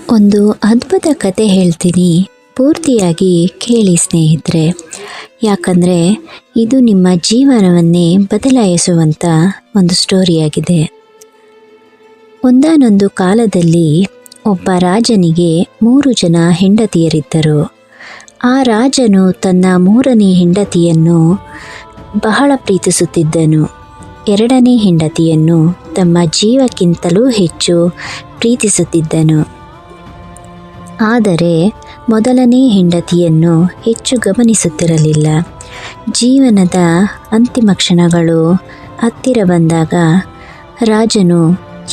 ಒಂದು ಅದ್ಭುತ ಕತೆ ಹೇಳ್ತೀನಿ, ಪೂರ್ತಿಯಾಗಿ ಕೇಳಿ ಸ್ನೇಹಿತರೆ. ಯಾಕಂದರೆ ಇದು ನಿಮ್ಮ ಜೀವನವನ್ನೇ ಬದಲಾಯಿಸುವಂಥ ಒಂದು ಸ್ಟೋರಿಯಾಗಿದೆ. ಒಂದಾನೊಂದು ಕಾಲದಲ್ಲಿ ಒಬ್ಬ ರಾಜನಿಗೆ 3 ಜನ ಹೆಂಡತಿಯರಿದ್ದರು. ಆ ರಾಜನು ತನ್ನ 3ನೇ ಹೆಂಡತಿಯನ್ನು ಬಹಳ ಪ್ರೀತಿಸುತ್ತಿದ್ದನು. 2ನೇ ಹೆಂಡತಿಯನ್ನು ತಮ್ಮ ಜೀವಕ್ಕಿಂತಲೂ ಹೆಚ್ಚು ಪ್ರೀತಿಸುತ್ತಿದ್ದನು. ಆದರೆ 1ನೇ ಹೆಂಡತಿಯನ್ನು ಹೆಚ್ಚು ಗಮನಿಸುತ್ತಿರಲಿಲ್ಲ. ಜೀವನದ ಅಂತಿಮ ಕ್ಷಣಗಳು ಹತ್ತಿರ ಬಂದಾಗ ರಾಜನು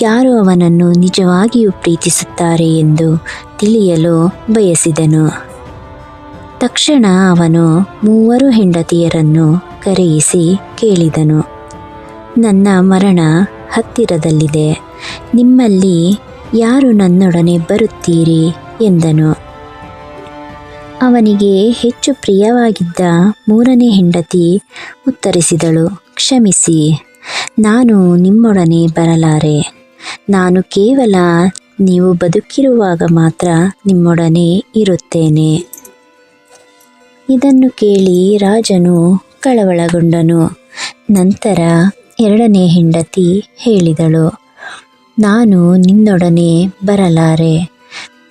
ಯಾರು ಅವನನ್ನು ನಿಜವಾಗಿಯೂ ಪ್ರೀತಿಸುತ್ತಾರೆ ಎಂದು ತಿಳಿಯಲು ಬಯಸಿದನು. ತಕ್ಷಣ ಅವನು 3 ಹೆಂಡತಿಯರನ್ನು ಕರೆಯಿಸಿ ಕೇಳಿದನು, ನನ್ನ ಮರಣ ಹತ್ತಿರದಲ್ಲಿದೆ, ನಿಮ್ಮಲ್ಲಿ ಯಾರು ನನ್ನೊಡನೆ ಬರುತ್ತೀರಿ ಎಂದನು. ಅವನಿಗೆ ಹೆಚ್ಚು ಪ್ರಿಯವಾಗಿದ್ದ 3ನೇ ಹೆಂಡತಿ ಉತ್ತರಿಸಿದಳು, ಕ್ಷಮಿಸಿ, ನಾನು ನಿಮ್ಮೊಡನೆ ಬರಲಾರೆ. ನಾನು ಕೇವಲ ನೀವು ಬದುಕಿರುವಾಗ ಮಾತ್ರ ನಿಮ್ಮೊಡನೆ ಇರುತ್ತೇನೆ. ಇದನ್ನು ಕೇಳಿ ರಾಜನು ಕಳವಳಗೊಂಡನು. ನಂತರ 2ನೇ ಹೆಂಡತಿ ಹೇಳಿದಳು, ನಾನು ನಿನ್ನೊಡನೆ ಬರಲಾರೆ.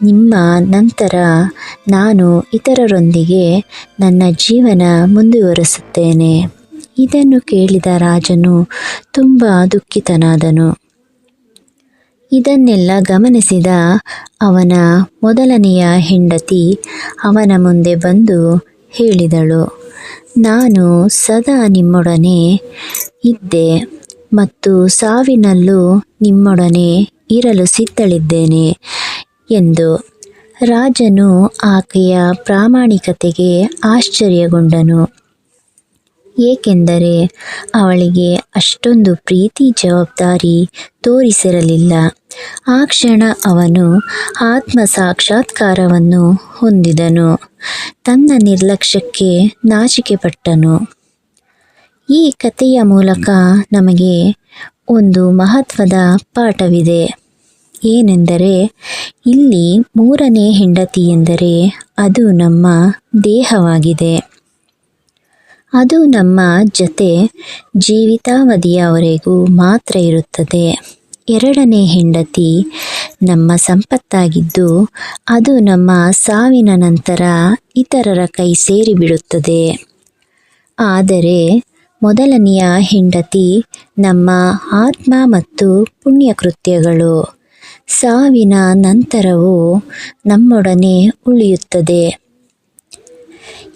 ನಿಮ್ಮ ನಂತರ ನಾನು ಇತರರೊಂದಿಗೆ ನನ್ನ ಜೀವನ ಮುಂದುವರಿಸುತ್ತೇನೆ. ಇದನ್ನು ಕೇಳಿದ ರಾಜನು ತುಂಬ ದುಃಖಿತನಾದನು. ಇದನ್ನೆಲ್ಲ ಗಮನಿಸಿದ ಅವನ 1ನೆಯ ಹೆಂಡತಿ ಅವನ ಮುಂದೆ ಬಂದು ಹೇಳಿದಳು, ನಾನು ಸದಾ ನಿಮ್ಮೊಡನೆ ಇದ್ದೆ ಮತ್ತು ಸಾವಿನಲ್ಲೂ ನಿಮ್ಮೊಡನೆ ಇರಲು ಸಿದ್ಧಳಿದ್ದೇನೆ ಎಂದು. ರಾಜನು ಆಕೆಯ ಪ್ರಾಮಾಣಿಕತೆಗೆ ಆಶ್ಚರ್ಯಗೊಂಡನು, ಏಕೆಂದರೆ ಅವಳಿಗೆ ಅಷ್ಟೊಂದು ಪ್ರೀತಿ ಜವಾಬ್ದಾರಿ ತೋರಿಸಿರಲಿಲ್ಲ. ಆ ಕ್ಷಣ ಅವನು ಆತ್ಮ ಸಾಕ್ಷಾತ್ಕಾರವನ್ನು ಹೊಂದಿದನು. ತನ್ನ ನಿರ್ಲಕ್ಷ್ಯಕ್ಕೆ ನಾಚಿಕೆಪಟ್ಟನು. ಈ ಕಥೆಯ ಮೂಲಕ ನಮಗೆ ಒಂದು ಮಹತ್ವದ ಪಾಠವಿದೆ. ಏನೆಂದರೆ, ಇಲ್ಲಿ 3ನೇ ಹೆಂಡತಿ ಎಂದರೆ ಅದು ನಮ್ಮ ದೇಹವಾಗಿದೆ. ಅದು ನಮ್ಮ ಜೊತೆ ಜೀವಿತಾವಧಿಯವರೆಗೂ ಮಾತ್ರ ಇರುತ್ತದೆ. 2ನೇ ಹೆಂಡತಿ ನಮ್ಮ ಸಂಪತ್ತಾಗಿದ್ದು ಅದು ನಮ್ಮ ಸಾವಿನ ನಂತರ ಇತರರ ಕೈ ಸೇರಿಬಿಡುತ್ತದೆ. ಆದರೆ 1ನೆಯ ಹೆಂಡತಿ ನಮ್ಮ ಆತ್ಮ ಮತ್ತು ಪುಣ್ಯಕೃತ್ಯಗಳು. ಸಾವಿನ ನಂತರವೂ ನಮ್ಮೊಡನೆ ಉಳಿಯುತ್ತದೆ.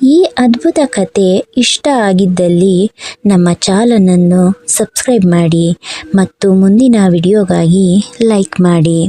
ಈ ಅದ್ಭುತ ಕತೆ ಇಷ್ಟ ಆಗಿದ್ದಲ್ಲಿ ನಮ್ಮ ಚಾನಲನ್ನು ಸಬ್ಸ್ಕ್ರೈಬ್ ಮಾಡಿ ಮತ್ತು ಮುಂದಿನ ವಿಡಿಯೋಗಾಗಿ ಲೈಕ್ ಮಾಡಿ.